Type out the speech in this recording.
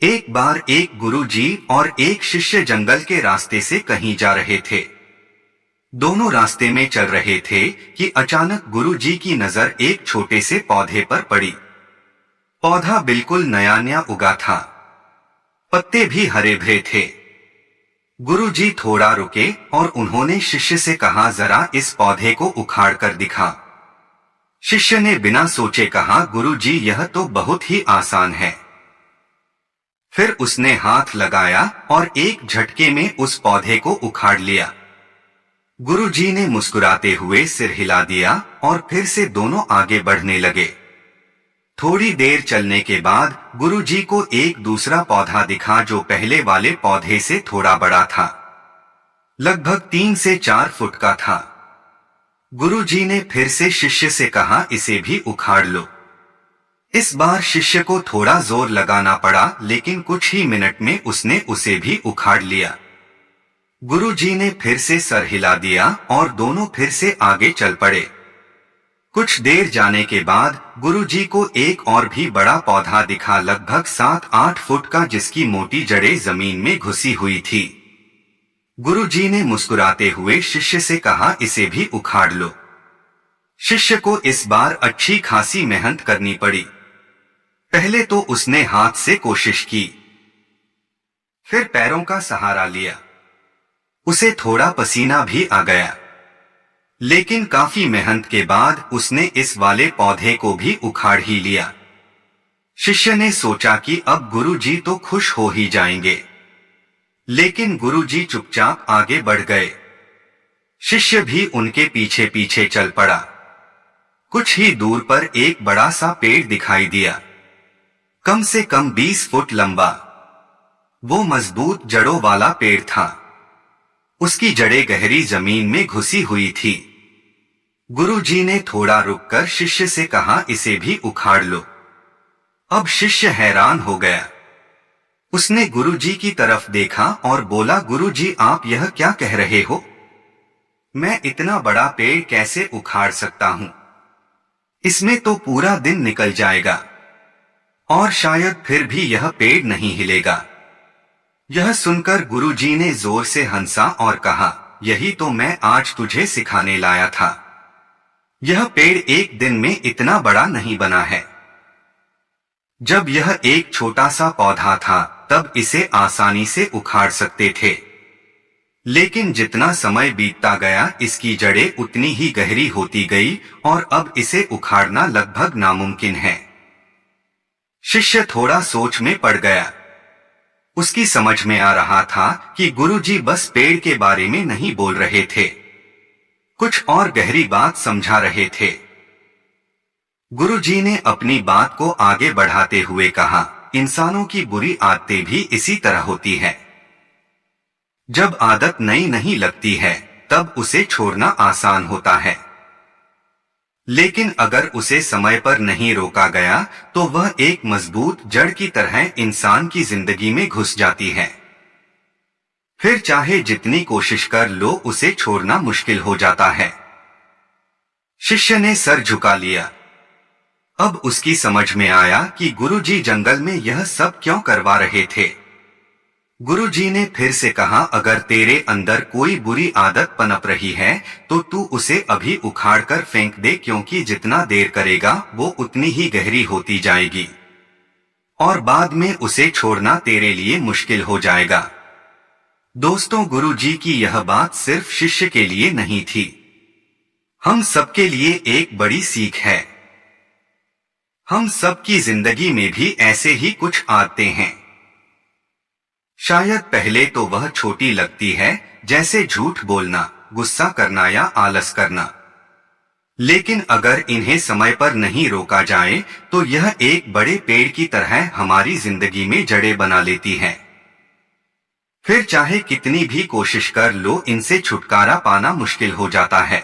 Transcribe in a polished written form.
एक बार एक गुरुजी और एक शिष्य जंगल के रास्ते से कहीं जा रहे थे। दोनों रास्ते में चल रहे थे कि अचानक गुरुजी की नजर एक छोटे से पौधे पर पड़ी। पौधा बिल्कुल नया नया उगा था, पत्ते भी हरे भरे थे। गुरुजी थोड़ा रुके और उन्होंने शिष्य से कहा, जरा इस पौधे को उखाड़ कर दिखा। शिष्य ने बिना सोचे कहा, गुरुजी यह तो बहुत ही आसान है। फिर उसने हाथ लगाया और एक झटके में उस पौधे को उखाड़ लिया। गुरुजी ने मुस्कुराते हुए सिर हिला दिया और फिर से दोनों आगे बढ़ने लगे। थोड़ी देर चलने के बाद गुरुजी को एक दूसरा पौधा दिखा जो पहले वाले पौधे से थोड़ा बड़ा था, लगभग 3 से 4 फुट का था। गुरुजी ने फिर से शिष्य से कहा, इसे भी उखाड़ लो। इस बार शिष्य को थोड़ा जोर लगाना पड़ा, लेकिन कुछ ही मिनट में उसने उसे भी उखाड़ लिया। गुरुजी ने फिर से सर हिला दिया और दोनों फिर से आगे चल पड़े। कुछ देर जाने के बाद गुरुजी को एक और भी बड़ा पौधा दिखा, लगभग 7-8 फुट का, जिसकी मोटी जड़ें जमीन में घुसी हुई थी। गुरुजी ने मुस्कुराते हुए शिष्य से कहा, इसे भी उखाड़ लो। शिष्य को इस बार अच्छी खासी मेहनत करनी पड़ी। पहले तो उसने हाथ से कोशिश की, फिर पैरों का सहारा लिया। उसे थोड़ा पसीना भी आ गया, लेकिन काफी मेहनत के बाद उसने इस वाले पौधे को भी उखाड़ ही लिया। शिष्य ने सोचा कि अब गुरुजी तो खुश हो ही जाएंगे, लेकिन गुरुजी चुपचाप आगे बढ़ गए। शिष्य भी उनके पीछे पीछे चल पड़ा। कुछ ही दूर पर एक बड़ा सा पेड़ दिखाई दिया, कम से कम 20 फुट लंबा। वो मजबूत जड़ों वाला पेड़ था। उसकी जड़ें गहरी जमीन में घुसी हुई थी। गुरुजी ने थोड़ा रुककर शिष्य से कहा, इसे भी उखाड़ लो। अब शिष्य हैरान हो गया। उसने गुरुजी की तरफ देखा और बोला, गुरुजी आप यह क्या कह रहे हो? मैं इतना बड़ा पेड़ कैसे उखाड़ सकता हूं? इसमें तो पूरा दिन निकल जाएगा और शायद फिर भी यह पेड़ नहीं हिलेगा। यह सुनकर गुरुजी ने जोर से हंसा और कहा, यही तो मैं आज तुझे सिखाने लाया था। यह पेड़ एक दिन में इतना बड़ा नहीं बना है। जब यह एक छोटा सा पौधा था तब इसे आसानी से उखाड़ सकते थे, लेकिन जितना समय बीतता गया इसकी जड़ें उतनी ही गहरी होती गई और अब इसे उखाड़ना लगभग नामुमकिन है। शिष्य थोड़ा सोच में पड़ गया। उसकी समझ में आ रहा था कि गुरुजी बस पेड़ के बारे में नहीं बोल रहे थे, कुछ और गहरी बात समझा रहे थे। गुरुजी ने अपनी बात को आगे बढ़ाते हुए कहा, इंसानों की बुरी आदतें भी इसी तरह होती है। जब आदत नई नहीं लगती है तब उसे छोड़ना आसान होता है, लेकिन अगर उसे समय पर नहीं रोका गया तो वह एक मजबूत जड़ की तरह इंसान की जिंदगी में घुस जाती है। फिर चाहे जितनी कोशिश कर लो उसे छोड़ना मुश्किल हो जाता है। शिष्य ने सर झुका लिया। अब उसकी समझ में आया कि गुरुजी जंगल में यह सब क्यों करवा रहे थे। गुरुजी ने फिर से कहा, अगर तेरे अंदर कोई बुरी आदत पनप रही है तो तू उसे अभी उखाड़ कर फेंक दे, क्योंकि जितना देर करेगा वो उतनी ही गहरी होती जाएगी और बाद में उसे छोड़ना तेरे लिए मुश्किल हो जाएगा। दोस्तों, गुरुजी की यह बात सिर्फ शिष्य के लिए नहीं थी, हम सबके लिए एक बड़ी सीख है। हम सबकी जिंदगी में भी ऐसे ही कुछ आदतें हैं। शायद पहले तो वह छोटी लगती है, जैसे झूठ बोलना, गुस्सा करना या आलस करना, लेकिन अगर इन्हें समय पर नहीं रोका जाए तो यह एक बड़े पेड़ की तरह हमारी जिंदगी में जड़ें बना लेती हैं। फिर चाहे कितनी भी कोशिश कर लो, इनसे छुटकारा पाना मुश्किल हो जाता है।